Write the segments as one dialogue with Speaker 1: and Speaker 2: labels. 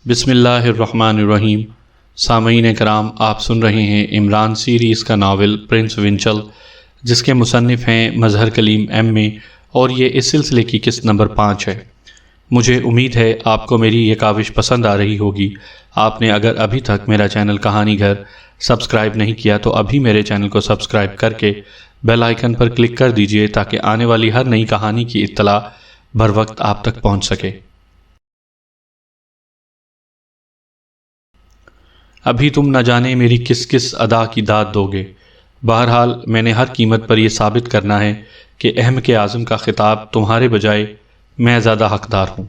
Speaker 1: بسم اللہ الرحمن الرحیم۔ سامعین کرام، آپ سن رہے ہیں عمران سیریز کا ناول پرنس ونچل، جس کے مصنف ہیں مظہر کلیم ایم اے، اور یہ اس سلسلے کی قسط نمبر 5 ہے۔ مجھے امید ہے آپ کو میری یہ کاوش پسند آ رہی ہوگی۔ آپ نے اگر ابھی تک میرا چینل کہانی گھر سبسکرائب نہیں کیا تو ابھی میرے چینل کو سبسکرائب کر کے بیل آئیکن پر کلک کر دیجئے تاکہ آنے والی ہر نئی کہانی کی اطلاع بر وقت آپ تک پہنچ سکے۔ ابھی تم نہ جانے میری کس کس ادا کی داد دو گے۔ بہرحال میں نے ہر قیمت پر یہ ثابت کرنا ہے کہ احمق اعظم کا خطاب تمہارے بجائے میں زیادہ حقدار ہوں۔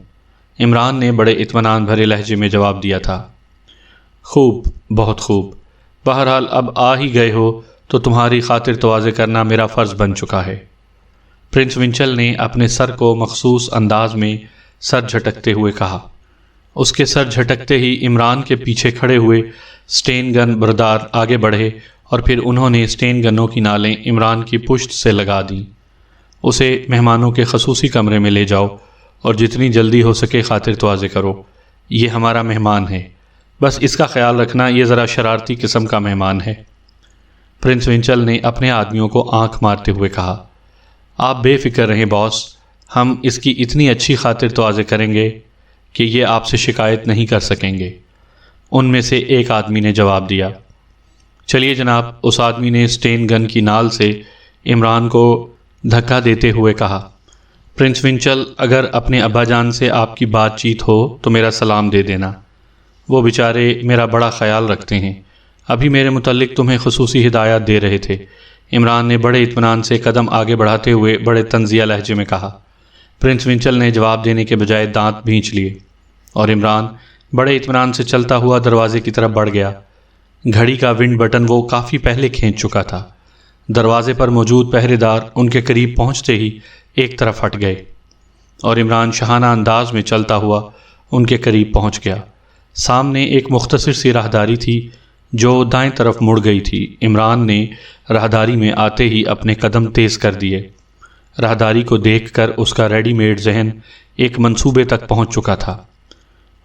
Speaker 1: عمران نے بڑے اطمینان بھرے لہجے میں جواب دیا تھا۔ خوب، بہت خوب۔ بہرحال اب آ ہی گئے ہو تو تمہاری خاطر تواضع کرنا میرا فرض بن چکا ہے۔ پرنس ونچل نے اپنے سر کو مخصوص انداز میں سر جھٹکتے ہوئے کہا۔ اس کے سر جھٹکتے ہی عمران کے پیچھے کھڑے ہوئے سٹین گن بردار آگے بڑھے اور پھر انہوں نے سٹین گنوں کی نالیں عمران کی پشت سے لگا دیں۔ اسے مہمانوں کے خصوصی کمرے میں لے جاؤ اور جتنی جلدی ہو سکے خاطر تواضع کرو۔ یہ ہمارا مہمان ہے، بس اس کا خیال رکھنا، یہ ذرا شرارتی قسم کا مہمان ہے۔ پرنس ونچل نے اپنے آدمیوں کو آنکھ مارتے ہوئے کہا۔ آپ بے فکر رہیں باس، ہم اس کی اتنی اچھی خاطر تواضع کریں گے کہ یہ آپ سے شکایت نہیں کر سکیں گے۔ ان میں سے ایک آدمی نے جواب دیا۔ چلیے جناب، اس آدمی نے سٹین گن کی نال سے عمران کو دھکا دیتے ہوئے کہا۔ پرنس ونچل، اگر اپنے ابا جان سے آپ کی بات چیت ہو تو میرا سلام دے دینا، وہ بیچارے میرا بڑا خیال رکھتے ہیں، ابھی میرے متعلق تمہیں خصوصی ہدایات دے رہے تھے۔ عمران نے بڑے اطمینان سے قدم آگے بڑھاتے ہوئے بڑے طنزیہ لہجے میں کہا۔ پرنس ونچل نے جواب دینے کے بجائے دانت بھینچ لیے اور عمران بڑے اطمینان سے چلتا ہوا دروازے کی طرف بڑھ گیا۔ گھڑی کا ونڈ بٹن وہ کافی پہلے کھینچ چکا تھا۔ دروازے پر موجود پہرے دار ان کے قریب پہنچتے ہی ایک طرف ہٹ گئے اور عمران شاہانہ انداز میں چلتا ہوا ان کے قریب پہنچ گیا۔ سامنے ایک مختصر سی راہداری تھی جو دائیں طرف مڑ گئی تھی۔ عمران نے راہداری میں آتے ہی اپنے قدم تیز کر دیے۔ راہداری کو دیکھ کر اس کا ریڈی میڈ ذہن ایک منصوبے تک پہنچ چکا تھا،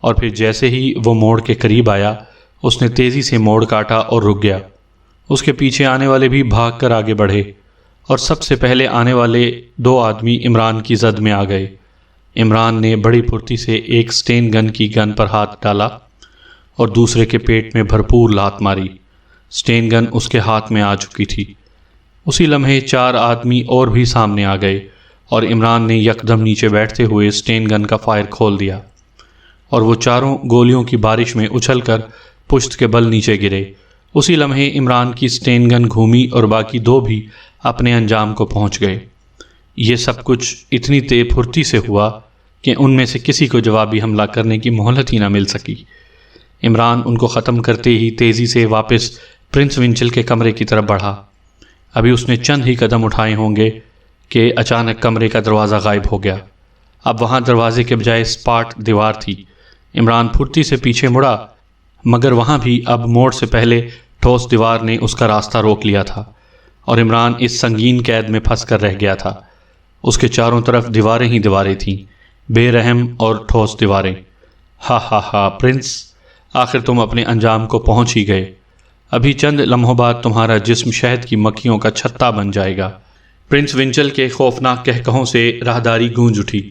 Speaker 1: اور پھر جیسے ہی وہ موڑ کے قریب آیا اس نے تیزی سے موڑ کاٹا اور رک گیا۔ اس کے پیچھے آنے والے بھی بھاگ کر آگے بڑھے اور سب سے پہلے آنے والے دو آدمی عمران کی زد میں آ گئے۔ عمران نے بڑی پھرتی سے ایک سٹین گن کی گن پر ہاتھ ڈالا اور دوسرے کے پیٹ میں بھرپور لات ماری۔ سٹین گن اس کے ہاتھ میں آ چکی تھی۔ اسی لمحے 4 آدمی اور بھی سامنے آ گئے اور عمران نے یکدم نیچے بیٹھتے ہوئے سٹین گن کا فائر کھول دیا اور وہ چاروں گولیوں کی بارش میں اچھل کر پشت کے بل نیچے گرے۔ اسی لمحے عمران کی سٹین گن گھومی اور باقی 2 بھی اپنے انجام کو پہنچ گئے۔ یہ سب کچھ اتنی تیز پھرتی سے ہوا کہ ان میں سے کسی کو جوابی حملہ کرنے کی مہلت ہی نہ مل سکی۔ عمران ان کو ختم کرتے ہی تیزی سے واپس پرنس ونچل کے کمرے کی طرف بڑھا۔ ابھی اس نے چند ہی قدم اٹھائے ہوں گے کہ اچانک کمرے کا دروازہ غائب ہو گیا۔ اب وہاں دروازے کے بجائے سپاٹ دیوار تھی۔ عمران پھرتی سے پیچھے مڑا، مگر وہاں بھی اب موڑ سے پہلے ٹھوس دیوار نے اس کا راستہ روک لیا تھا اور عمران اس سنگین قید میں پھنس کر رہ گیا تھا۔ اس کے چاروں طرف دیواریں ہی دیواریں تھیں، بے رحم اور ٹھوس دیواریں۔ ہا ہا ہا پرنس، آخر تم اپنے انجام کو پہنچ ہی گئے۔ ابھی چند لمحوں بعد تمہارا جسم شہد کی مکھیوں کا چھتا بن جائے گا۔ پرنس ونچل کے خوفناک کہکہوں سے راہداری گونج اٹھی۔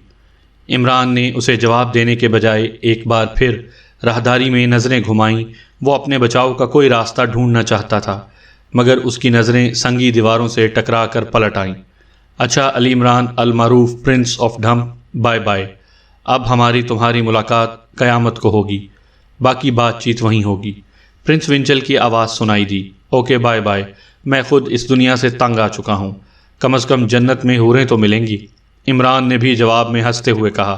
Speaker 1: عمران نے اسے جواب دینے کے بجائے ایک بار پھر راہداری میں نظریں گھمائیں۔ وہ اپنے بچاؤ کا کوئی راستہ ڈھونڈنا چاہتا تھا، مگر اس کی نظریں سنگی دیواروں سے ٹکرا کر پلٹ آئیں۔ اچھا علی عمران المعروف prince of Dhamma, bye bye. اب ہماری تمہاری ملاقات قیامت کو ہوگی، باقی بات چیت وہیں ہوگی۔ پرنس ونچل کی آواز سنائی دی۔ اوکے بائے بائے، میں خود اس دنیا سے تنگ آ چکا ہوں، کم از کم جنت میں حوریں تو ملیں گی۔ عمران نے بھی جواب میں ہنستے ہوئے کہا۔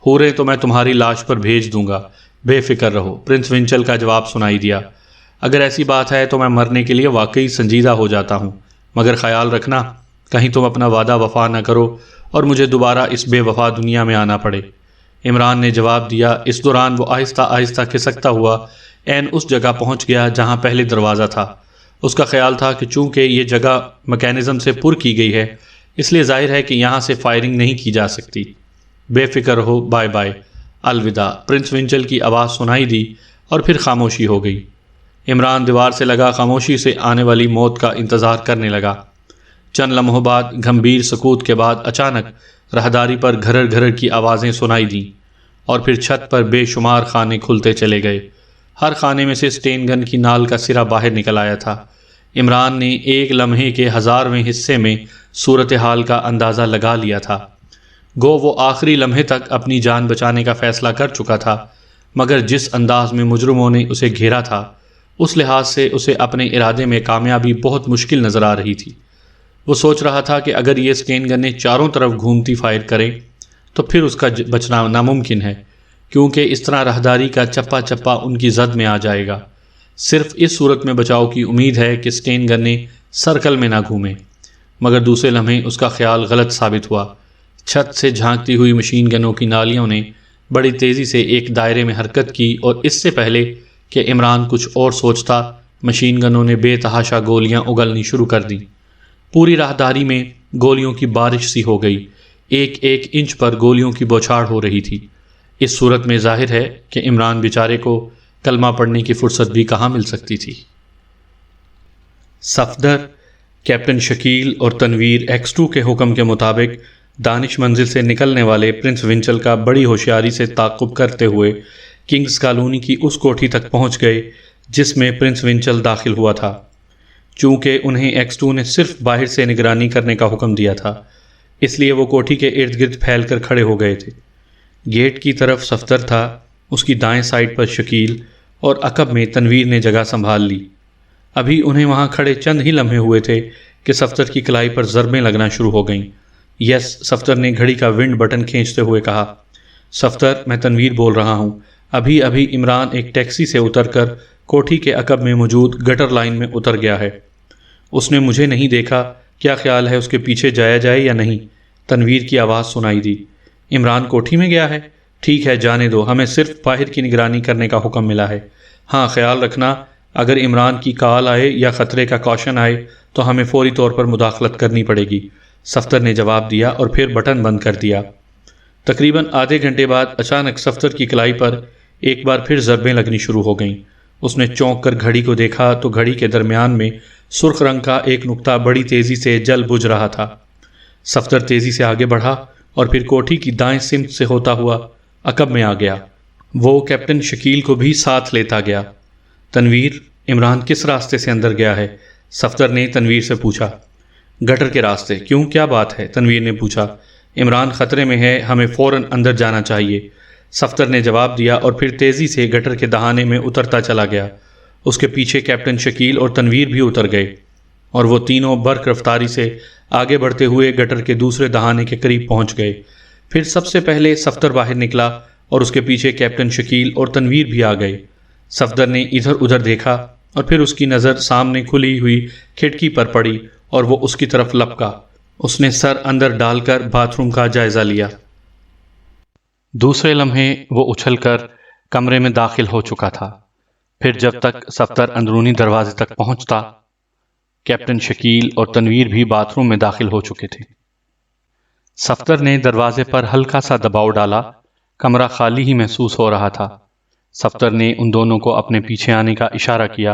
Speaker 1: حوریں تو میں تمہاری لاش پر بھیج دوں گا، بے فکر رہو۔ پرنس ونچل کا جواب سنائی دیا۔ اگر ایسی بات ہے تو میں مرنے کے لیے واقعی سنجیدہ ہو جاتا ہوں، مگر خیال رکھنا کہیں تم اپنا وعدہ وفا نہ کرو اور مجھے دوبارہ اس بے وفا دنیا میں آنا پڑے۔ عمران نے جواب دیا۔ اس دوران وہ آہستہ آہستہ کھسکتا ہوا عین اس جگہ پہنچ گیا جہاں پہلے دروازہ تھا۔ اس کا خیال تھا کہ چونکہ یہ جگہ میکینزم سے پر کی گئی ہے، اس لیے ظاہر ہے کہ یہاں سے فائرنگ نہیں کی جا سکتی۔ بے فکر رہو، بائے بائے۔ الوداع۔ پرنس ونچل کی آواز سنائی دی اور پھر خاموشی ہو گئی۔ عمران دیوار سے لگا خاموشی سے آنے والی موت کا انتظار کرنے لگا۔ چند لمحوں بعد گھمبیر سکوت کے بعد اچانک راہداری پر گھرر گھرر کی آوازیں سنائی دیں اور پھر چھت پر بے شمار خانے کھلتے چلے گئے۔ ہر خانے میں سے اسٹین گن کی نال کا سرا باہر نکل آیا تھا۔ عمران نے ایک لمحے کے 1000ویں حصے میں صورتحال کا اندازہ لگا لیا تھا۔ گو وہ آخری لمحے تک اپنی جان بچانے کا فیصلہ کر چکا تھا، مگر جس انداز میں مجرموں نے اسے گھیرا تھا اس لحاظ سے اسے اپنے ارادے میں کامیابی بہت مشکل نظر آ رہی تھی۔ وہ سوچ رہا تھا کہ اگر یہ اسٹین گنیں چاروں طرف گھومتی فائر کریں تو پھر اس کا بچنا ناممکن ہے، کیونکہ اس طرح راہداری کا چپا چپا ان کی زد میں آ جائے گا۔ صرف اس صورت میں بچاؤ کی امید ہے کہ اسٹین گنیں سرکل میں نہ گھومیں، مگر دوسرے لمحے اس کا خیال غلط ثابت ہوا۔ چھت سے جھانکتی ہوئی مشین گنوں کی نالیوں نے بڑی تیزی سے ایک دائرے میں حرکت کی اور اس سے پہلے کہ عمران کچھ اور سوچتا، مشین گنوں نے بے تحاشا گولیاں اگلنی شروع کر دیں۔ پوری راہداری میں گولیوں کی بارش سی ہو گئی، ایک ایک انچ پر گولیوں کی بوچھاڑ ہو رہی تھی۔ اس صورت میں ظاہر ہے کہ عمران بیچارے کو کلمہ پڑھنے کی فرصت بھی کہاں مل سکتی تھی۔ صفدر، کیپٹن شکیل اور تنویر ایکس-2 کے حکم کے مطابق دانش منزل سے نکلنے والے پرنس ونچل کا بڑی ہوشیاری سے تعاقب کرتے ہوئے کنگز کالونی کی اس کوٹھی تک پہنچ گئے جس میں پرنس ونچل داخل ہوا تھا۔ چونکہ انہیں ایکس-2 نے صرف باہر سے نگرانی کرنے کا حکم دیا تھا، اس لیے وہ کوٹھی کے ارد گرد پھیل کر کھڑے ہو گئے تھے۔ گیٹ کی طرف صفدر تھا، اس کی دائیں سائڈ پر شکیل اور عقب میں تنویر نے جگہ سنبھال لی۔ ابھی انہیں وہاں کھڑے چند ہی لمحے ہوئے تھے کہ صفدر کی کلائی پر ضربیں لگنا شروع ہو گئیں۔ یس، صفدر نے گھڑی کا ونڈ بٹن کھینچتے ہوئے کہا۔ صفدر، میں تنویر بول رہا ہوں۔ ابھی عمران ایک ٹیکسی سے اتر کر کوٹھی کے عقب میں موجود گٹر لائن میں اتر گیا ہے۔ اس نے مجھے نہیں دیکھا، کیا خیال ہے اس کے پیچھے جایا جائے یا نہیں؟ تنویر کی آواز سنائی دی۔ عمران کوٹھی میں گیا ہے؟ ٹھیک ہے، جانے دو، ہمیں صرف باہر کی نگرانی کرنے کا حکم ملا ہے۔ ہاں، خیال رکھنا، اگر عمران کی کال آئے یا خطرے کا کوشن آئے تو ہمیں فوری طور پر مداخلت کرنی پڑے گی، صفدر نے جواب دیا اور پھر بٹن بند کر دیا۔ تقریباً آدھے گھنٹے بعد اچانک صفدر کی کلائی پر ایک بار پھر ضربیں لگنی شروع ہو گئیں۔ اس نے چونک کر گھڑی کو دیکھا تو گھڑی کے درمیان میں سرخ رنگ کا ایک نقطہ بڑی تیزی سے جل بجھ رہا تھا۔ صفدر تیزی سے آگے بڑھا اور پھر کوٹھی کی دائیں سمت سے ہوتا ہوا عقب میں آ گیا۔ وہ کیپٹن شکیل کو بھی ساتھ لیتا گیا۔ تنویر، عمران کس راستے سے اندر گیا ہے؟ صفدر نے تنویر سے پوچھا۔ گٹر کے راستے۔ کیوں، کیا بات ہے؟ تنویر نے پوچھا۔ عمران خطرے میں ہے، ہمیں فوراً اندر جانا چاہیے، صفدر نے جواب دیا اور پھر تیزی سے گٹر کے دہانے میں اترتا چلا گیا۔ اس کے پیچھے کیپٹن شکیل اور تنویر بھی اتر گئے اور وہ تینوں برق رفتاری سے آگے بڑھتے ہوئے گٹر کے دوسرے دہانے کے قریب پہنچ گئے۔ پھر سب سے پہلے صفدر باہر نکلا اور اس کے پیچھے کیپٹن شکیل اور تنویر بھی آ گئے۔ صفدر نے ادھر ادھر دیکھا اور پھر اس کی نظر سامنے کھلی ہوئی کھڑکی پر پڑی اور وہ اس کی طرف لپکا۔ اس نے سر اندر ڈال کر باتھ روم کا جائزہ لیا۔ دوسرے لمحے وہ اچھل کر کمرے میں داخل ہو چکا تھا۔ پھر جب تک صفدر اندرونی دروازے تک پہنچتا، کیپٹن شکیل اور تنویر بھی باتھ روم میں داخل ہو چکے تھے۔ صفدر نے دروازے پر ہلکا سا دباؤ ڈالا، کمرہ خالی ہی محسوس ہو رہا تھا۔ صفدر نے ان دونوں کو اپنے پیچھے آنے کا اشارہ کیا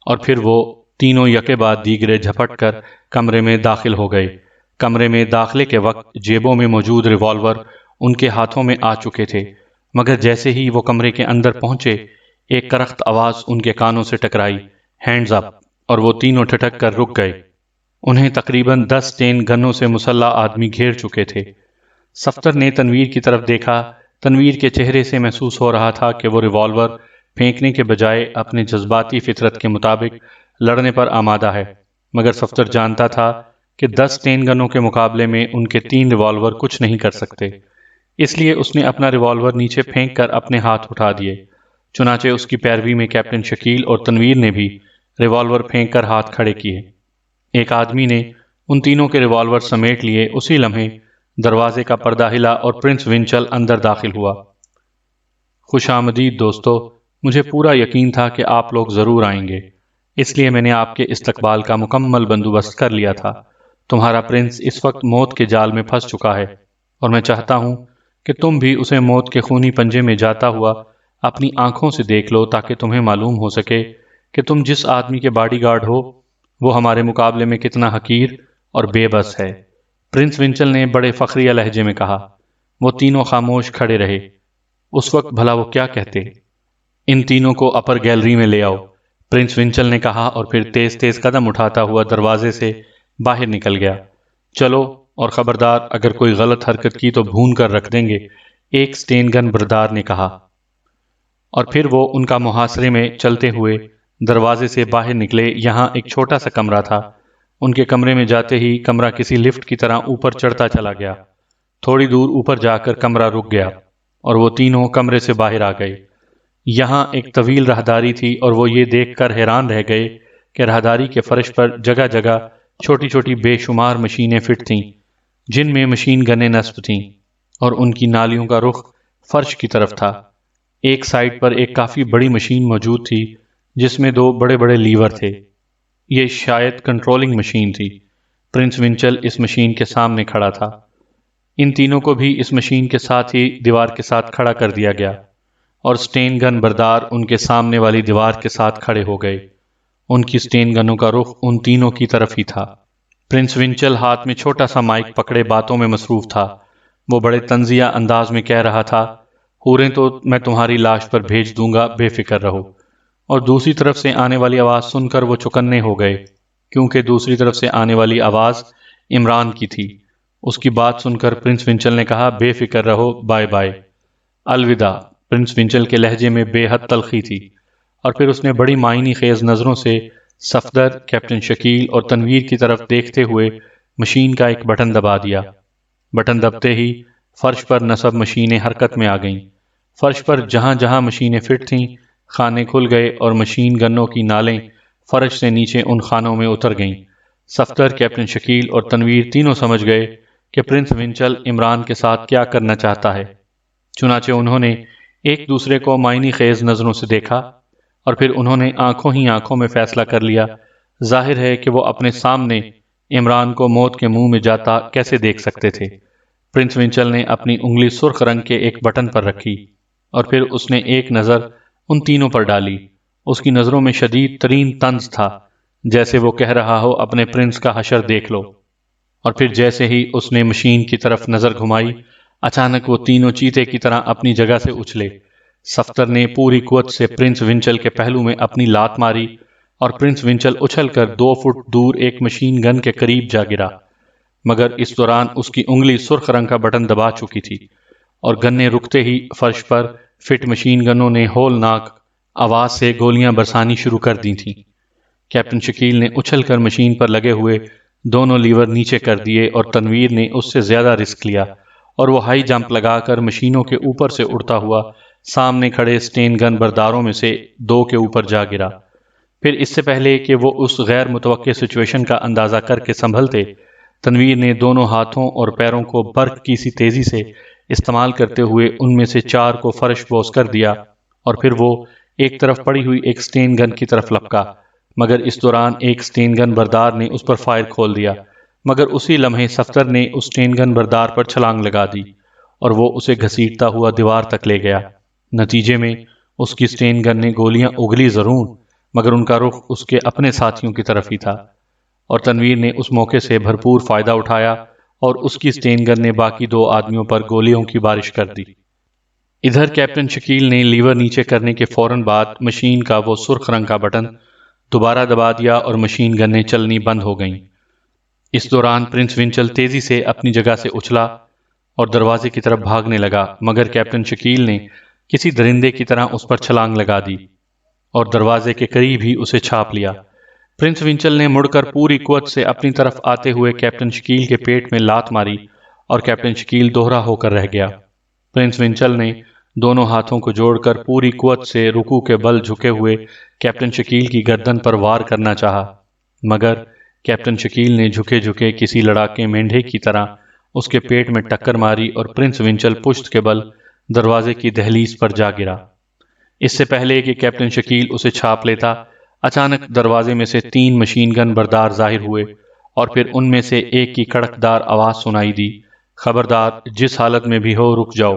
Speaker 1: اور پھر وہ تینوں یکے بعد دیگرے جھپٹ کر کمرے میں داخل ہو گئے۔ کمرے میں داخلے کے وقت جیبوں میں موجود ریوالور ان کے ہاتھوں میں آ چکے تھے، مگر جیسے ہی وہ کمرے کے اندر پہنچے ایک کرخت آواز ان کے کانوں سے ٹکرائی، ہینڈز اپ، اور وہ تینوں ٹھٹک کر رک گئے۔ انہیں تقریباً 10 اسٹین گنوں سے مسلح آدمی گھیر چکے تھے۔ صفدر نے تنویر کی طرف دیکھا۔ تنویر کے چہرے سے محسوس ہو رہا تھا کہ وہ ریوالور پھینکنے کے بجائے اپنے جذباتی فطرت کے مطابق لڑنے پر آمادہ ہے، مگر صفدر جانتا تھا کہ 10 اسٹین گنوں کے مقابلے میں ان کے 3 ریوالور کچھ نہیں کر سکتے۔ اس لیے اس نے اپنا ریوالور نیچے پھینک کر اپنے ہاتھ اٹھا دیے۔ چنانچہ اس کی پیروی میں کیپٹن شکیل اور تنویر نے بھی ریوالور پھینک کر ہاتھ کھڑے کیے۔ ایک آدمی نے ان تینوں کے ریوالور سمیٹ لیے۔ اسی لمحے دروازے کا پردہ ہلا اور پرنس ونچل اندر داخل ہوا۔ خوش آمدید دوستو، مجھے پورا یقین تھا کہ آپ لوگ ضرور آئیں گے، اس لیے میں نے آپ کے استقبال کا مکمل بندوبست کر لیا تھا۔ تمہارا پرنس اس وقت موت کے جال میں پھنس چکا ہے اور میں چاہتا ہوں کہ تم بھی اسے موت کے خونی پنجے میں جاتا ہوا اپنی آنکھوں سے دیکھ لو، تاکہ تمہیں معلوم ہو سکے کہ تم جس آدمی کے باڈی گارڈ ہو وہ ہمارے مقابلے میں کتنا حقیر اور بے بس ہے۔ پرنس ونچل نے بڑے فخریہ لہجے میں کہا۔ وہ تینوں خاموش کھڑے رہے۔ اس وقت بھلا وہ کیا کہتے؟ ان تینوں کو اپر گیلری میں لے آؤ، پرنس ونچل نے کہا، اور پھر تیز تیز قدم اٹھاتا ہوا دروازے سے باہر نکل گیا۔ چلو، اور خبردار، اگر کوئی غلط حرکت کی تو بھون کر رکھ دیں گے، ایک سٹین گن بردار نے کہا۔ اور پھر وہ ان کا محاصرے میں چلتے ہوئے دروازے سے باہر نکلے۔ یہاں ایک چھوٹا سا کمرہ تھا۔ ان کے کمرے میں جاتے ہی کمرہ کسی لفٹ کی طرح اوپر چڑھتا چلا گیا۔ تھوڑی دور اوپر جا کر کمرہ رک گیا اور وہ تینوں کمرے سے باہر آ گئے۔ یہاں ایک طویل راہداری تھی اور وہ یہ دیکھ کر حیران رہ گئے کہ راہداری کے فرش پر جگہ جگہ چھوٹی چھوٹی بے شمار مشینیں فٹ تھیں، جن میں مشین گنیں نصب تھیں، اور ان کی نالیوں کا رخ فرش کی طرف تھا۔ ایک سائڈ پر ایک کافی بڑی مشین موجود تھی جس میں دو بڑے بڑے لیور تھے۔ یہ شاید کنٹرولنگ مشین تھی۔ پرنس ونچل اس مشین کے سامنے کھڑا تھا۔ ان تینوں کو بھی اس مشین کے ساتھ ہی دیوار کے ساتھ کھڑا کر دیا گیا، اور سٹین گن بردار ان کے سامنے والی دیوار کے ساتھ کھڑے ہو گئے۔ ان کی سٹین گنوں کا رخ ان تینوں کی طرف ہی تھا۔ پرنس ونچل ہاتھ میں چھوٹا سا مائک پکڑے باتوں میں مصروف تھا۔ وہ بڑے طنزیہ انداز میں کہہ رہا تھا، حوریں تو میں تمہاری لاش پر بھیج دوں گا، بے فکر رہو۔ اور دوسری طرف سے آنے والی آواز سن کر وہ چوکنے ہو گئے، کیونکہ دوسری طرف سے آنے والی آواز عمران کی تھی۔ اس کی بات سن کر پرنس ونچل نے کہا، بے فکر رہو، بائے بائے، الوداع۔ پرنس ونچل کے لہجے میں بے حد تلخی تھی، اور پھر اس نے بڑی معنی خیز نظروں سے صفدر، کیپٹن شکیل اور تنویر کی طرف دیکھتے ہوئے مشین کا ایک بٹن دبا دیا۔ بٹن دبتے ہی فرش پر نصب مشینیں حرکت میں آ گئیں۔ فرش پر جہاں جہاں مشینیں فٹ تھیں، خانے کھل گئے اور مشین گنوں کی نالیں فرش سے نیچے ان خانوں میں اتر گئیں۔ صفدر، کیپٹن شکیل اور تنویر تینوں سمجھ گئے کہ پرنس ونچل عمران کے ساتھ کیا کرنا چاہتا ہے۔ چنانچہ انہوں نے ایک دوسرے کو معنی خیز نظروں سے دیکھا، اور پھر انہوں نے آنکھوں ہی آنکھوں میں فیصلہ کر لیا۔ ظاہر ہے کہ وہ اپنے سامنے عمران کو موت کے منہ میں جاتا کیسے دیکھ سکتے تھے۔ پرنس ونچل نے اپنی انگلی سرخ رنگ کے ایک بٹن پر رکھی، اور پھر اس نے ایک نظر ان تینوں پر ڈالی۔ اس کی نظروں میں شدید ترین طنز تھا، جیسے وہ کہہ رہا ہو، اپنے پرنس کا حشر دیکھ لو۔ اور پھر جیسے ہی اس نے مشین کی طرف نظر گھمائی، اچانک وہ تینوں چیتے کی طرح اپنی جگہ سے اچھلے۔ صفدر نے پوری قوت سے پرنس ونچل کے پہلو میں اپنی لات ماری، اور پرنس ونچل اچھل کر 2 فٹ دور ایک مشین گن کے قریب جا گرا، مگر اس دوران اس کی انگلی سرخ رنگ کا بٹن دبا چکی تھی، اور گنے رکتے ہی فرش پر فٹ مشین گنوں نے ہولناک آواز سے گولیاں برسانی شروع کر دی تھیں۔ کیپٹن شکیل نے اچھل کر مشین پر لگے ہوئے دونوں لیور نیچے کر دیے، اور تنویر نے اس سے زیادہ رسک لیا، اور وہ ہائی جمپ لگا کر مشینوں کے اوپر سے اڑتا ہوا سامنے کھڑے سٹین گن برداروں میں سے 2 کے اوپر جا گرا۔ پھر اس سے پہلے کہ وہ اس غیر متوقع سچویشن کا اندازہ کر کے سنبھلتے، تنویر نے دونوں ہاتھوں اور پیروں کو برق کی سی تیزی سے استعمال کرتے ہوئے ان میں سے 4 کو فرش بوس کر دیا، اور پھر وہ ایک طرف پڑی ہوئی ایک سٹین گن کی طرف لپکا، مگر اس دوران ایک سٹین گن بردار نے اس پر فائر کھول دیا، مگر اسی لمحے صفدر نے اس سٹین گن بردار پر چھلانگ لگا دی، اور وہ اسے گھسیٹتا ہوا دیوار تک لے گیا۔ نتیجے میں اس کی سٹین گن نے گولیاں اگلی ضرور، مگر ان کا رخ اس کے اپنے ساتھیوں کی طرف ہی تھا، اور تنویر نے اس موقع سے بھرپور فائدہ اٹھایا اور اس کی سٹین گن نے باقی 2 آدمیوں پر گولیوں کی بارش کر دی۔ ادھر کیپٹن شکیل نے لیور نیچے کرنے کے فوراً بعد مشین کا وہ سرخ رنگ کا بٹن دوبارہ دبا دیا، اور مشین گنیں چلنی بند ہو گئیں۔ اس دوران پرنس ونچل تیزی سے اپنی جگہ سے اچھلا اور دروازے کی طرف بھاگنے لگا، مگر کیپٹن شکیل نے کسی درندے کی طرح اس پر چھلانگ لگا دی اور دروازے کے قریب ہی اسے چھاپ لیا۔ پرنس ونچل نے مڑ کر پوری قوت سے اپنی طرف آتے ہوئے کیپٹن شکیل کے پیٹ میں لات ماری، اور کیپٹن شکیل دوہرا ہو کر رہ گیا۔ پرنس ونچل نے دونوں ہاتھوں کو جوڑ کر پوری قوت سے رکوع کے بل جھکے ہوئے کیپٹن شکیل کی گردن پر وار کرنا چاہا، مگر کیپٹن شکیل نے جھکے جھکے کسی لڑاکے مینڈھے کی طرح اس کے پیٹ میں ٹکر ماری، اور پرنس ونچل پشت کے بل دروازے کی دہلیز پر جا گرا۔ اس سے پہلے کہ کیپٹن شکیل اسے چھاپ لیتا، اچانک دروازے میں سے 3 مشین گن بردار ظاہر ہوئے، اور پھر ان میں سے ایک کی کڑکدار آواز سنائی دی، خبردار، جس حالت میں بھی ہو رک جاؤ۔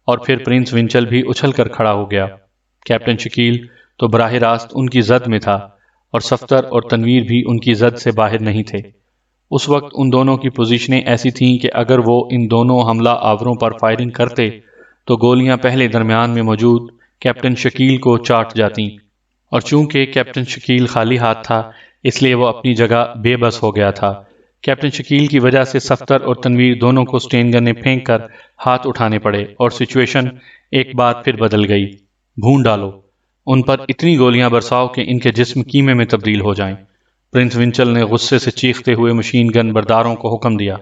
Speaker 1: اور پھر پرنس ونچل بھی اچھل کر کھڑا ہو گیا۔ کیپٹن شکیل تو براہ راست ان کی زد میں تھا، اور صفدر اور تنویر بھی ان کی زد سے باہر نہیں تھے۔ اس وقت ان دونوں کی پوزیشنیں ایسی تھیں کہ اگر وہ ان دونوں حملہ آوروں پر فائرنگ کرتے تو گولیاں پہلے درمیان میں موجود کیپٹن شکیل کو چاٹ جاتیں، اور چونکہ کیپٹن شکیل خالی ہاتھ تھا اس لیے وہ اپنی جگہ بے بس ہو گیا تھا۔ کیپٹن شکیل کی وجہ سے صفدر اور تنویر دونوں کو سٹین گنیں پھینک کر ہاتھ اٹھانے پڑے، اور سچویشن ایک بار پھر بدل گئی۔ بھون ڈالو، ان پر اتنی گولیاں برساؤ کہ ان کے جسم کیمے میں تبدیل ہو جائیں۔ پرنس ونچل نے غصے سے چیختے ہوئے مشین گن برداروں کو حکم دیا،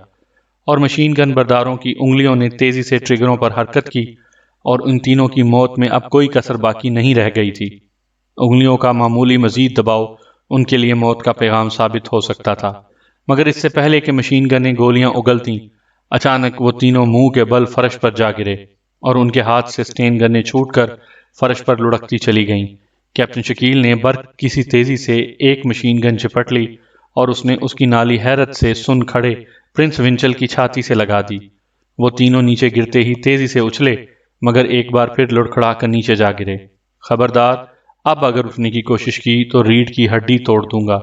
Speaker 1: اور مشین گن برداروں کی انگلیوں نے تیزی سے ٹریگروں پر حرکت کی، اور ان تینوں کی موت میں اب کوئی کسر باقی نہیں رہ گئی تھی۔ انگلیوں کا معمولی مزید دباؤ ان کے لیے موت کا پیغام ثابت ہو سکتا تھا، مگر اس سے پہلے کہ مشین گنیں گولیاں اگلتیں، اچانک وہ تینوں منہ کے بل فرش پر جا گرے، اور ان کے ہاتھ سے سٹین گنیں چھوٹ کر فرش پر لڑکتی چلی گئیں۔ کیپٹن شکیل نے برق کی سی تیزی سے ایک مشین گن چپٹ لی، اور اس نے اس کی نالی حیرت سے سن کھڑے پرنس ونچل کی چھاتی سے لگا دی۔ وہ تینوں نیچے گرتے ہی تیزی سے اچھلے، مگر ایک بار پھر لڑکھڑا کر نیچے جا گرے۔ خبردار، اب اگر اٹھنے کی کوشش کی تو ریڑھ کی ہڈی توڑ دوں گا،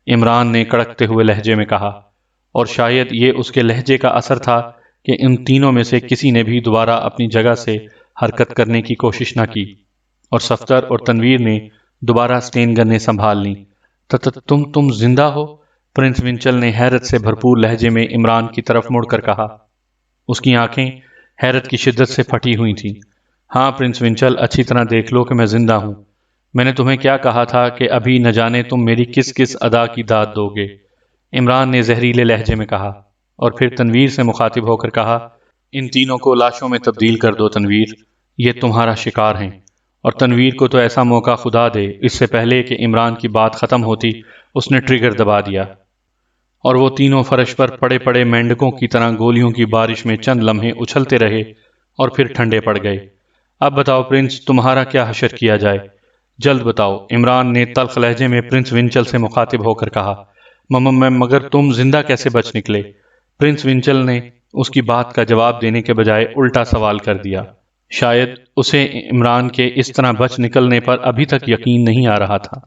Speaker 1: عمران نے کڑکتے ہوئے لہجے میں کہا، اور شاید یہ اس کے لہجے کا اثر تھا کہ ان تینوں میں سے کسی نے بھی دوبارہ اپنی جگہ سے حرکت کرنے کی کوشش نہ کی، اور صفدر اور تنویر نے دوبارہ سٹین گنیں سنبھال لیں۔ تم زندہ ہو؟ پرنس ونچل نے حیرت سے بھرپور لہجے میں عمران کی طرف مڑ کر کہا۔ اس کی آنکھیں حیرت کی شدت سے پھٹی ہوئی تھیں۔ ہاں پرنس ونچل، اچھی طرح دیکھ لو کہ میں زندہ ہوں۔ میں نے تمہیں کیا کہا تھا کہ ابھی نہ جانے تم میری کس کس ادا کی داد دو گے، عمران نے زہریلے لہجے میں کہا، اور پھر تنویر سے مخاطب ہو کر کہا، ان تینوں کو لاشوں میں تبدیل کر دو تنویر، یہ تمہارا شکار ہیں۔ اور تنویر کو تو ایسا موقع خدا دے، اس سے پہلے کہ عمران کی بات ختم ہوتی اس نے ٹریگر دبا دیا، اور وہ تینوں فرش پر پڑے پڑے مینڈکوں کی طرح گولیوں کی بارش میں چند لمحے اچھلتے رہے اور پھر ٹھنڈے پڑ گئے۔ اب بتاؤ پرنس، تمہارا کیا حشر کیا جائے؟ جلد بتاؤ، عمران نے تلخ لہجے میں پرنس ونچل سے مخاطب ہو کر کہا۔ مگر تم زندہ کیسے بچ نکلے؟ پرنس ونچل نے اس کی بات کا جواب دینے کے بجائے الٹا سوال کر دیا۔ شاید اسے عمران کے اس طرح بچ نکلنے پر ابھی تک یقین نہیں آ رہا تھا۔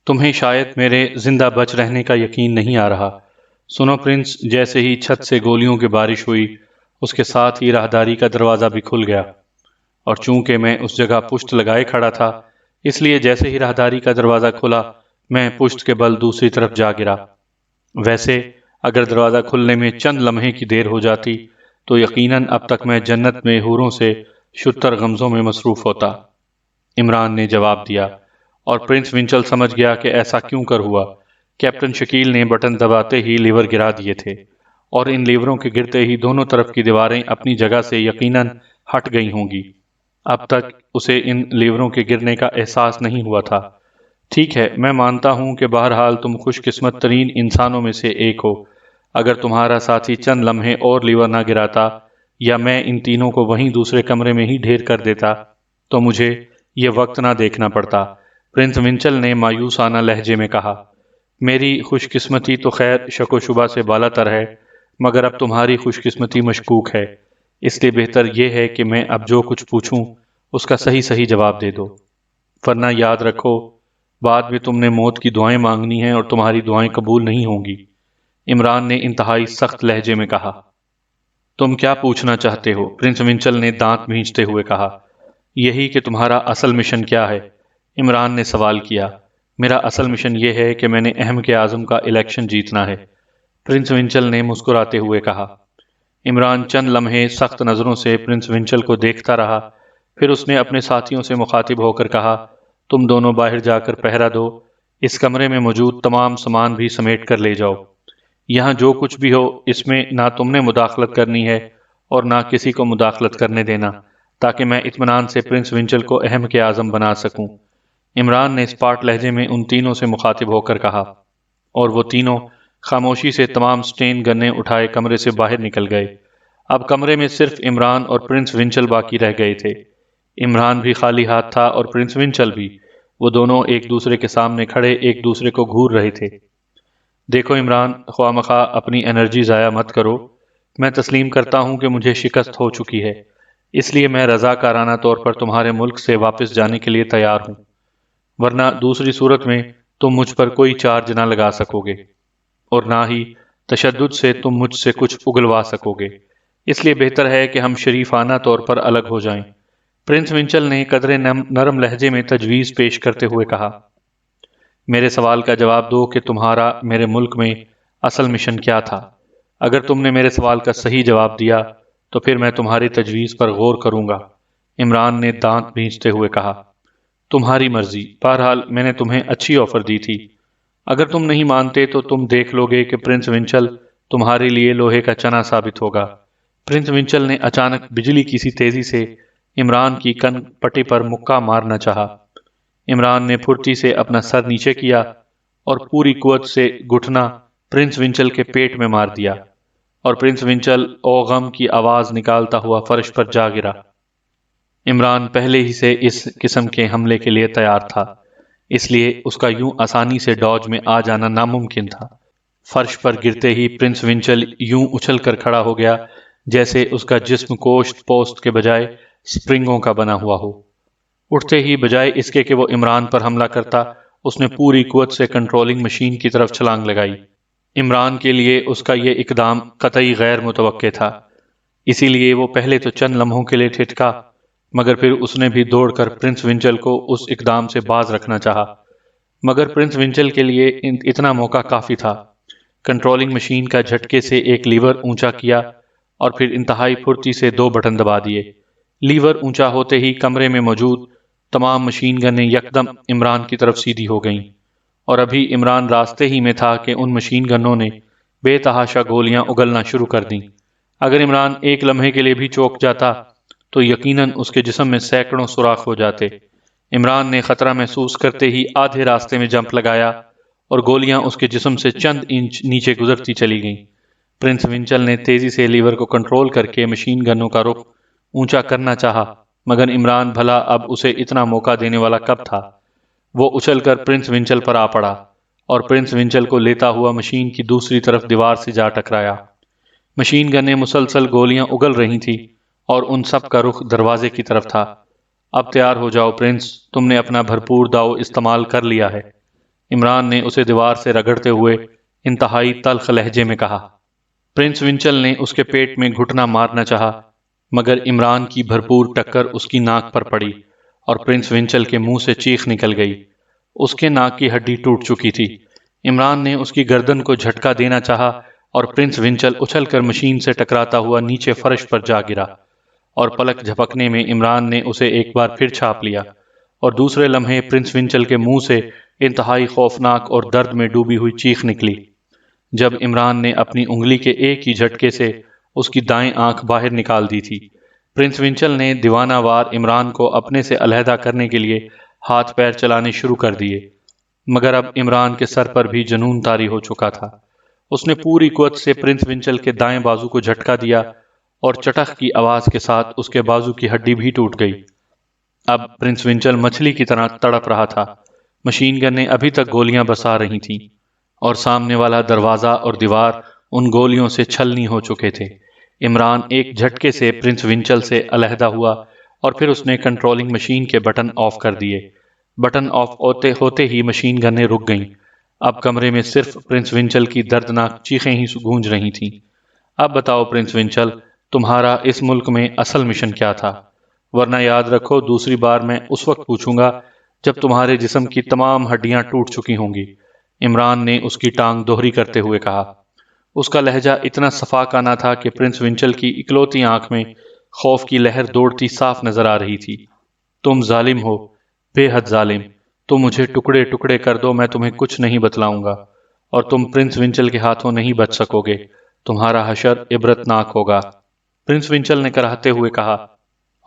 Speaker 1: تمہیں شاید میرے زندہ بچ رہنے کا یقین نہیں آ رہا۔ سنو پرنس، جیسے ہی چھت سے گولیوں کی بارش ہوئی اس کے ساتھ ہی راہداری کا دروازہ بھی کھل گیا، اور چونکہ میں اس جگہ پشت لگائے کھڑا تھا اس لیے جیسے ہی راہداری کا دروازہ کھلا میں پشت کے بل دوسری طرف جا گرا۔ ویسے اگر دروازہ کھلنے میں چند لمحے کی دیر ہو جاتی تو یقیناً اب تک میں جنت میں حوروں سے شتر غمزوں میں مصروف ہوتا، عمران نے جواب دیا، اور پرنس ونچل سمجھ گیا کہ ایسا کیوں کر ہوا۔ کیپٹن شکیل نے بٹن دباتے ہی لیور گرا دیے تھے، اور ان لیوروں کے گرتے ہی دونوں طرف کی دیواریں اپنی جگہ سے یقیناً ہٹ گئی ہوں گی۔ اب تک اسے ان لیوروں کے گرنے کا احساس نہیں ہوا تھا۔ ٹھیک ہے، میں مانتا ہوں کہ بہرحال تم خوش قسمت ترین انسانوں میں سے ایک ہو۔ اگر تمہارا ساتھی چند لمحے اور لیور نہ گراتا یا میں ان تینوں کو وہیں دوسرے کمرے میں ہی ڈھیر کر دیتا تو مجھے یہ وقت نہ دیکھنا پڑتا، پرنس ونچل نے مایوسانہ لہجے میں کہا۔ میری خوش قسمتی تو خیر شک و شبہ سے بالا تر ہے، مگر اب تمہاری خوش قسمتی مشکوک ہے، اس لیے بہتر یہ ہے کہ میں اب جو کچھ پوچھوں اس کا صحیح صحیح جواب دے دو، ورنہ یاد رکھو بعد میں تم نے موت کی دعائیں مانگنی ہیں اور تمہاری دعائیں قبول نہیں ہوں گی، عمران نے انتہائی سخت لہجے میں کہا۔ تم کیا پوچھنا چاہتے ہو؟ پرنس ونچل نے دانت بھینچتے ہوئے کہا۔ یہی کہ تمہارا اصل مشن کیا ہے، عمران نے سوال کیا۔ میرا اصل مشن یہ ہے کہ میں نے احمق اعظم کا الیکشن جیتنا ہے، پرنس ونچل نے مسکراتے ہوئے کہا۔ عمران چند لمحے سخت نظروں سے پرنس ونچل کو دیکھتا رہا، پھر اس نے اپنے ساتھیوں سے مخاطب ہو کر کہا، تم دونوں باہر جا کر پہرا دو، اس کمرے میں موجود تمام سامان بھی سمیٹ کر لے جاؤ۔ یہاں جو کچھ بھی ہو اس میں نہ تم نے مداخلت کرنی ہے اور نہ کسی کو مداخلت کرنے دینا، تاکہ میں اطمینان سے پرنس ونچل کو احمق اعظم بنا سکوں، عمران نے اسپاٹ لہجے میں ان تینوں سے مخاطب ہو کر کہا، اور وہ تینوں خاموشی سے تمام سٹین گنیں اٹھائے کمرے سے باہر نکل گئے۔ اب کمرے میں صرف عمران اور پرنس ونچل باقی رہ گئے تھے۔ عمران بھی خالی ہاتھ تھا اور پرنس ونچل بھی، وہ دونوں ایک دوسرے کے سامنے کھڑے ایک دوسرے کو گھور رہے تھے۔ دیکھو عمران، خواہ مخواہ اپنی انرجی ضائع مت کرو، میں تسلیم کرتا ہوں کہ مجھے شکست ہو چکی ہے، اس لیے میں رضاکارانہ طور پر تمہارے ملک سے واپس جانے کے لیے تیار ہوں، ورنہ دوسری صورت میں تم مجھ پر کوئی چارج نہ لگا سکو گے اور نہ ہی تشدد سے تم مجھ سے کچھ اگلوا سکو گے، اس لیے بہتر ہے کہ ہم شریفانہ طور پر الگ ہو جائیں۔ پرنس ونچل نے قدرے نرم لہجے میں تجویز پیش کرتے ہوئے کہا، میرے سوال کا جواب دو کہ تمہارا میرے ملک میں اصل مشن کیا تھا۔ اگر تم نے میرے سوال کا صحیح جواب دیا تو پھر میں تمہاری تجویز پر غور کروں گا۔ عمران نے دانت بھینچتے ہوئے کہا، تمہاری مرضی، بہرحال میں نے تمہیں اچھی آفر دی تھی، اگر تم نہیں مانتے تو تم دیکھ لو گے کہ پرنس ونچل تمہارے لیے لوہے کا چنا ثابت ہوگا۔ پرنس ونچل نے اچانک بجلی کی سی تیزی سے عمران کی کن پٹی پر مکہ مارنا چاہا۔ عمران نے پھرتی سے اپنا سر نیچے کیا اور پوری قوت سے گھٹنا پرنس ونچل کے پیٹ میں مار دیا اور پرنس ونچل او غم کی آواز نکالتا ہوا فرش پر جا گرا۔ عمران پہلے ہی سے اس قسم کے حملے کے لیے تیار تھا، اس لیے اس کا یوں آسانی سے ڈاج میں آ جانا ناممکن تھا۔ فرش پر گرتے ہی پرنس ونچل یوں اچھل کر کھڑا ہو گیا جیسے اس کا جسم گوشت پوست کے بجائے سپرنگوں کا بنا ہوا ہو۔ اٹھتے ہی بجائے اس کے کہ وہ عمران پر حملہ کرتا، اس نے پوری قوت سے کنٹرولنگ مشین کی طرف چھلانگ لگائی۔ عمران کے لیے اس کا یہ اقدام قطعی غیر متوقع تھا، اسی لیے وہ پہلے تو چند لمحوں کے لیے ٹھٹکا، مگر پھر اس نے بھی دوڑ کر پرنس ونچل کو اس اقدام سے باز رکھنا چاہا، مگر پرنس ونچل کے لیے اتنا موقع کافی تھا۔ کنٹرولنگ مشین کا جھٹکے سے ایک لیور اونچا کیا اور پھر انتہائی پھرتی سے 2 بٹن دبا دیے۔ لیور اونچا ہوتے ہی کمرے میں موجود تمام مشین گنیں یکدم عمران کی طرف سیدھی ہو گئیں، اور ابھی عمران راستے ہی میں تھا کہ ان مشین گنوں نے بے تحاشا گولیاں اگلنا شروع کر دیں۔ اگر عمران ایک لمحے کے لیے بھی چوک جاتا تو یقیناً اس کے جسم میں سینکڑوں سوراخ ہو جاتے۔ عمران نے خطرہ محسوس کرتے ہی آدھے راستے میں جمپ لگایا اور گولیاں اس کے جسم سے چند انچ نیچے گزرتی چلی گئیں۔ پرنس ونچل نے تیزی سے لیور کو کنٹرول کر کے مشین گنوں کا رخ اونچا کرنا چاہا، مگر عمران بھلا اب اسے اتنا موقع دینے والا کب تھا۔ وہ اچھل کر پرنس ونچل پر آ پڑا اور پرنس ونچل کو لیتا ہوا مشین کی دوسری طرف دیوار سے جا ٹکرایا۔ مشین گنیں مسلسل گولیاں اگل رہی تھیں اور ان سب کا رخ دروازے کی طرف تھا۔ اب تیار ہو جاؤ پرنس، تم نے اپنا بھرپور داؤ استعمال کر لیا ہے، عمران نے اسے دیوار سے رگڑتے ہوئے انتہائی تلخ لہجے میں کہا۔ پرنس ونچل نے اس کے پیٹ میں گھٹنا مارنا چاہا، مگر عمران کی بھرپور ٹکر اس کی ناک پر پڑی اور پرنس ونچل کے منہ سے چیخ نکل گئی۔ اس کے ناک کی ہڈی ٹوٹ چکی تھی۔ عمران نے اس کی گردن کو جھٹکا دینا چاہا اور پرنس ونچل اچھل کر مشین سے ٹکراتا ہوا نیچے فرش پر جا گرا، اور پلک جھپکنے میں عمران نے اسے ایک بار پھر چھاپ لیا اور دوسرے لمحے پرنس ونچل کے منہ سے انتہائی خوفناک اور درد میں ڈوبی ہوئی چیخ نکلی جب عمران نے اپنی انگلی کے ایک ہی جھٹکے سے اس کی دائیں آنکھ باہر نکال دی تھی۔ پرنس ونچل نے دیوانہ وار عمران کو اپنے سے علیحدہ کرنے کے لیے ہاتھ پیر چلانے شروع کر دیے، مگر اب عمران کے سر پر بھی جنون طاری ہو چکا تھا۔ اس نے پوری قوت سے پرنس ونچل کے دائیں بازو کو جھٹکا دیا اور چٹخ کی آواز کے ساتھ اس کے بازو کی ہڈی بھی ٹوٹ گئی۔ اب پرنس ونچل مچھلی کی طرح تڑپ رہا تھا۔ مشین گنیں ابھی تک گولیاں برسا رہی تھیں اور سامنے والا دروازہ اور دیوار ان گولیوں سے چھلنی ہو چکے تھے۔ عمران ایک جھٹکے سے پرنس ونچل سے علیحدہ ہوا اور پھر اس نے کنٹرولنگ مشین کے بٹن آف کر دیے۔ بٹن آف ہوتے ہی مشین گنیں رک گئیں۔ اب کمرے میں صرف پرنس ونچل کی دردناک چیخیں ہی گونج رہی تھیں۔ اب بتاؤ پرنس ونچل، تمہارا اس ملک میں اصل مشن کیا تھا، ورنہ یاد رکھو دوسری بار میں اس وقت پوچھوں گا جب تمہارے جسم کی تمام ہڈیاں ٹوٹ چکی ہوں گی۔ عمران نے اس کی ٹانگ دوہری کرتے ہوئے کہا۔ اس کا لہجہ اتنا صفاقانہ تھا کہ پرنس ونچل کی اکلوتی آنکھ میں خوف کی لہر دوڑتی صاف نظر آ رہی تھی۔ تم ظالم ہو، بے حد ظالم، تم مجھے ٹکڑے ٹکڑے کر دو، میں تمہیں کچھ نہیں بتلاؤں گا اور تم پرنس ونچل کے ہاتھوں نہیں بچ سکو گے، تمہارا حشر عبرتناک ہوگا۔ پرنس ونچل نے کراہتے ہوئے کہا،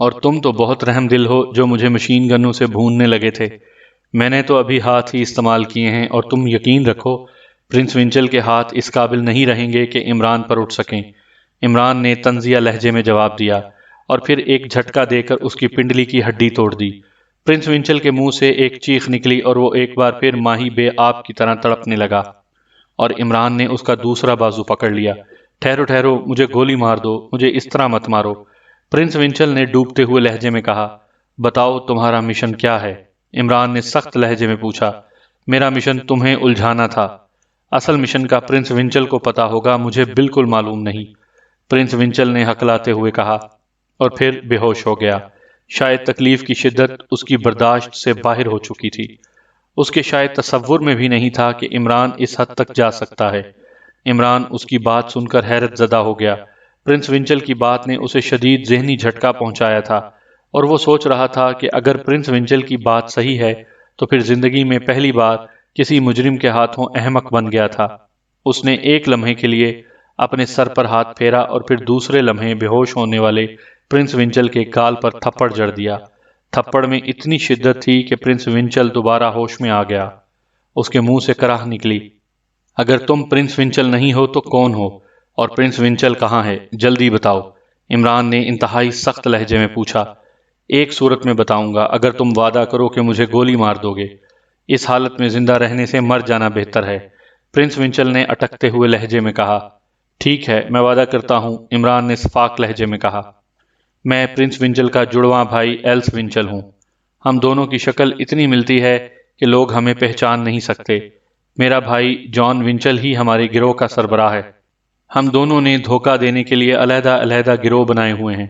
Speaker 1: اور تم تو بہت رحم دل ہو جو مجھے مشین گنوں سے بھوننے لگے تھے، میں نے تو ابھی ہاتھ ہی استعمال کیے ہیں اور تم یقین رکھو پرنس ونچل کے ہاتھ اس قابل نہیں رہیں گے کہ عمران پر اٹھ سکیں۔ عمران نے طنزیہ لہجے میں جواب دیا اور پھر ایک جھٹکا دے کر اس کی پنڈلی کی ہڈی توڑ دی۔ پرنس ونچل کے منہ سے ایک چیخ نکلی اور وہ ایک بار پھر ماہی بے آب کی طرح تڑپنے لگا اور عمران نے اس کا دوسرا بازو پکڑ لیا۔ ٹھہرو ٹھہرو، مجھے گولی مار دو، مجھے اس طرح مت مارو۔ پرنس ونچل نے ڈوبتے ہوئے لہجے میں کہا، بتاؤ تمہارا مشن کیا ہے؟ عمران نے سخت لہجے میں پوچھا۔ میرا مشن تمہیں الجھانا تھا۔ اصل مشن کا پرنس ونچل کو پتا ہوگا، مجھے بالکل معلوم نہیں، پرنس ونچل نے ہکلاتے ہوئے کہا، اور پھر بے ہوش ہو گیا۔ شاید تکلیف کی شدت اس کی برداشت سے باہر ہو چکی تھی۔ اس کے شاید تصور میں بھی نہیں تھا کہ عمران اس حد تک جا سکتا ہے۔ عمران اس کی بات سن کر حیرت زدہ ہو گیا۔ پرنس ونچل کی بات نے اسے شدید ذہنی جھٹکا پہنچایا تھا، اور وہ سوچ رہا تھا کہ اگر پرنس ونچل کی بات صحیح ہے تو پھر زندگی میں پہلی بار کسی مجرم کے ہاتھوں احمق بن گیا تھا۔ اس نے ایک لمحے کے لیے اپنے سر پر ہاتھ پھیرا اور پھر دوسرے لمحے بے ہوش ہونے والے پرنس ونچل کے گال پر تھپڑ جڑ دیا۔ تھپڑ میں اتنی شدت تھی کہ پرنس ونچل دوبارہ ہوش میں آ گیا۔ اس کے منہ سے کراہ نکلی، اگر تم پرنس ونچل نہیں ہو تو کون ہو، اور پرنس ونچل کہاں ہے؟ جلدی بتاؤ، عمران نے انتہائی سخت لہجے میں پوچھا۔ ایک صورت میں بتاؤں گا، اگر تم وعدہ کرو کہ مجھے گولی مار دو گے۔ اس حالت میں زندہ رہنے سے مر جانا بہتر ہے، پرنس ونچل نے اٹکتے ہوئے لہجے میں کہا۔ ٹھیک ہے، میں وعدہ کرتا ہوں، عمران نے صفاق لہجے میں کہا۔ میں پرنس ونچل کا جڑواں بھائی ایلس ونچل ہوں۔ ہم دونوں کی شکل اتنی ملتی ہے کہ لوگ ہمیں پہچان نہیں سکتے۔ میرا بھائی جان ونچل ہی ہمارے گروہ کا سربراہ ہے۔ ہم دونوں نے دھوکہ دینے کے لیے علیحدہ علیحدہ گروہ بنائے ہوئے ہیں۔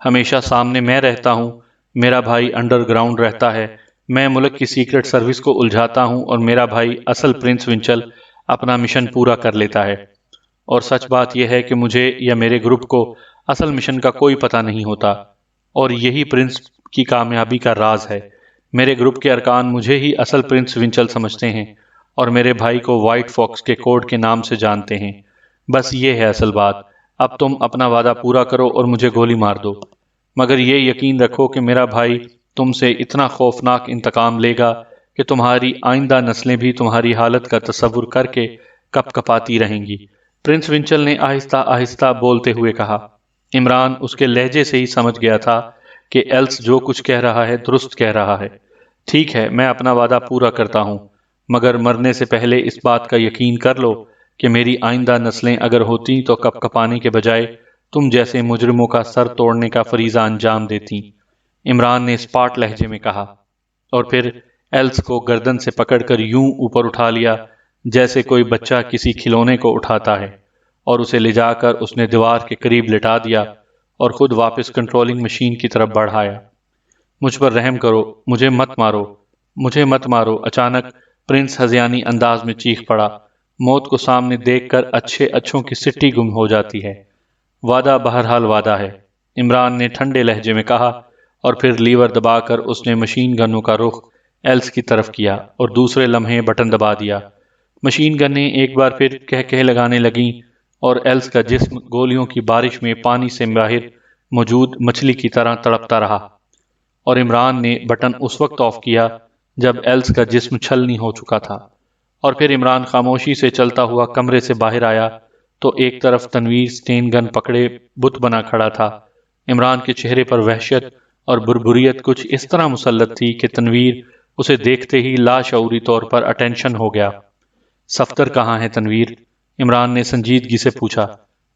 Speaker 1: ہمیشہ سامنے میں رہتا ہوں، میرا بھائی انڈر گراؤنڈ رہتا ہے۔ میں ملک کی سیکرٹ سروس کو الجھاتا ہوں اور میرا بھائی اصل پرنس ونچل اپنا مشن پورا کر لیتا ہے۔ اور سچ بات یہ ہے کہ مجھے یا میرے گروپ کو اصل مشن کا کوئی پتہ نہیں ہوتا، اور یہی پرنس کی کامیابی کا راز ہے۔ میرے گروپ کے ارکان مجھے ہی اصل پرنس ونچل سمجھتے ہیں اور میرے بھائی کو وائٹ فاکس کے کوڈ کے نام سے جانتے ہیں۔ بس یہ ہے اصل بات۔ اب تم اپنا وعدہ پورا کرو اور مجھے گولی مار دو، مگر یہ یقین رکھو کہ میرا بھائی تم سے اتنا خوفناک انتقام لے گا کہ تمہاری آئندہ نسلیں بھی تمہاری حالت کا تصور کر کے کپ کپاتی رہیں گی، پرنس ونچل نے آہستہ آہستہ بولتے ہوئے کہا۔ عمران اس کے لہجے سے ہی سمجھ گیا تھا کہ ایلس جو کچھ کہہ رہا ہے درست کہہ رہا ہے۔ ٹھیک ہے، میں اپنا وعدہ پورا کرتا ہوں، مگر مرنے سے پہلے اس بات کا یقین کر لو کہ میری آئندہ نسلیں اگر ہوتی تو کپ کپانے کے بجائے تم جیسے مجرموں کا سر توڑنے کا فریضہ انجام دیتی، عمران نے اسپاٹ لہجے میں کہا، اور پھر ایلس کو گردن سے پکڑ کر یوں اوپر اٹھا لیا جیسے کوئی بچہ کسی کھلونے کو اٹھاتا ہے، اور اسے لے جا کر اس نے دیوار کے قریب لٹا دیا اور خود واپس کنٹرولنگ مشین کی طرف بڑھایا۔ مجھ پر رحم کرو، مجھے مت مارو، مجھے مت مارو، اچانک پرنس ہذیانی انداز میں چیخ پڑا۔ موت کو سامنے دیکھ کر اچھے اچھوں کی سٹی گم ہو جاتی ہے۔ وعدہ بہرحال وعدہ ہے، عمران نے ٹھنڈے لہجے میں کہا، اور پھر لیور دبا کر اس نے مشین گنوں کا رخ ایلس کی طرف کیا اور دوسرے لمحے بٹن دبا دیا۔ مشین گنیں ایک بار پھر کہہ لگانے لگیں اور ایلس کا جسم گولیوں کی بارش میں پانی سے باہر موجود مچھلی کی طرح تڑپتا رہا، اور عمران نے بٹن اس وقت آف کیا جب ایلس کا جسم چھلنی ہو چکا تھا۔ اور پھر عمران خاموشی سے چلتا ہوا کمرے سے باہر آیا تو ایک طرف تنویر سٹین گن پکڑے بت بنا کھڑا تھا۔ عمران کے چہرے پر وحشت اور بربریت کچھ اس طرح مسلط تھی کہ تنویر اسے دیکھتے ہی لاشعوری طور پر اٹینشن ہو گیا۔ صفدر کہاں ہے تنویر؟ عمران نے سنجیدگی سے پوچھا۔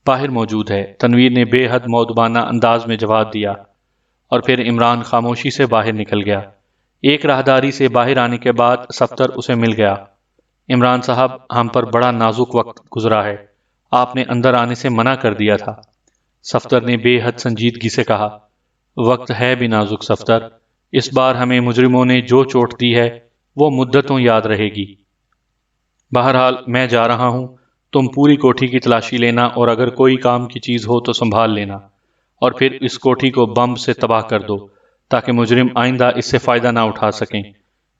Speaker 1: باہر موجود ہے، تنویر نے بے حد مؤدبانہ انداز میں جواب دیا، اور پھر عمران خاموشی سے باہر نکل گیا۔ ایک راہداری سے باہر آنے کے بعد صفدر اسے مل گیا۔ عمران صاحب، ہم پر بڑا نازک وقت گزرا ہے، آپ نے اندر آنے سے منع کر دیا تھا، صفدر نے بے حد سنجیدگی سے کہا۔ وقت ہے بھی نازک صفدر، اس بار ہمیں مجرموں نے جو چوٹ دی ہے وہ مدتوں یاد رہے گی۔ بہرحال میں جا رہا ہوں، تم پوری کوٹھی کی تلاشی لینا اور اگر کوئی کام کی چیز ہو تو سنبھال لینا، اور پھر اس کوٹھی کو بم سے تباہ کر دو تاکہ مجرم آئندہ اس سے فائدہ نہ اٹھا سکیں۔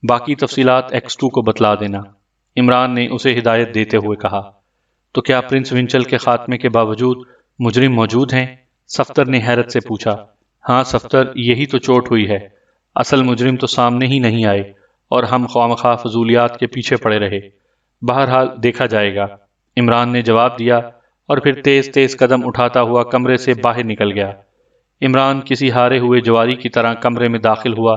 Speaker 1: باقی تفصیلات X2 کو بتلا دینا، عمران نے اسے ہدایت دیتے ہوئے کہا۔ تو کیا پرنس ونچل کے خاتمے کے باوجود مجرم موجود ہیں؟ صفدر نے حیرت سے پوچھا۔ ہاں صفدر، یہی تو چوٹ ہوئی ہے، اصل مجرم تو سامنے ہی نہیں آئے اور ہم خوامخواہ فضولیات کے پیچھے پڑے رہے۔ بہرحال دیکھا جائے گا، عمران نے جواب دیا اور پھر تیز تیز قدم اٹھاتا ہوا کمرے سے باہر نکل گیا۔ عمران کسی ہارے ہوئے جواری کی طرح کمرے میں داخل ہوا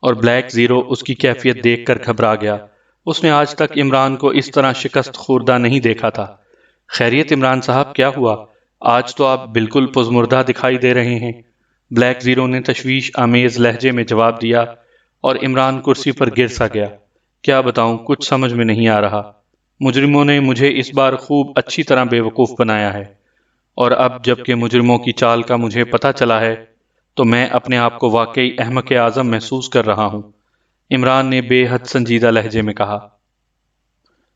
Speaker 1: اور بلیک زیرو اس کی کیفیت دیکھ کر گھبرا گیا۔ اس نے آج تک عمران کو اس طرح شکست خوردہ نہیں دیکھا تھا۔ خیریت عمران صاحب، کیا ہوا؟ آج تو آپ بالکل پزمردہ دکھائی دے رہے ہیں۔ بلیک زیرو نے تشویش آمیز لہجے میں جواب دیا اور عمران کرسی پر گر سا گیا۔ کیا بتاؤں، کچھ سمجھ میں نہیں آ رہا۔ مجرموں نے مجھے اس بار خوب اچھی طرح بے وقوف بنایا ہے، اور اب جب کہ مجرموں کی چال کا مجھے پتہ چلا ہے تو میں اپنے آپ کو واقعی احمق اعظم محسوس کر رہا ہوں، عمران نے بے حد سنجیدہ لہجے میں کہا۔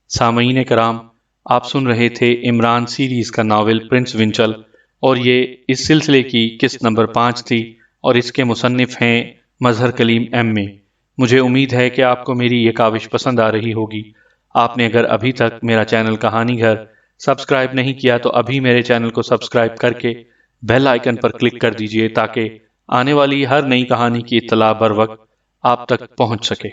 Speaker 1: سامعین کرام، آپ سن رہے تھے عمران سیریز کا ناول پرنس ونچل، اور یہ اس سلسلے کی قسط نمبر 5 تھی، اور اس کے مصنف ہیں مظہر کلیم ایم اے۔ مجھے امید ہے کہ آپ کو میری یہ کاوش پسند آ رہی ہوگی۔ آپ نے اگر ابھی تک میرا چینل کہانی گھر سبسکرائب نہیں کیا تو ابھی میرے چینل کو سبسکرائب کر کے بیل آئیکن پر کلک کر دیجئے تاکہ آنے والی ہر نئی کہانی کی اطلاع بر وقت آپ تک پہنچ سکے۔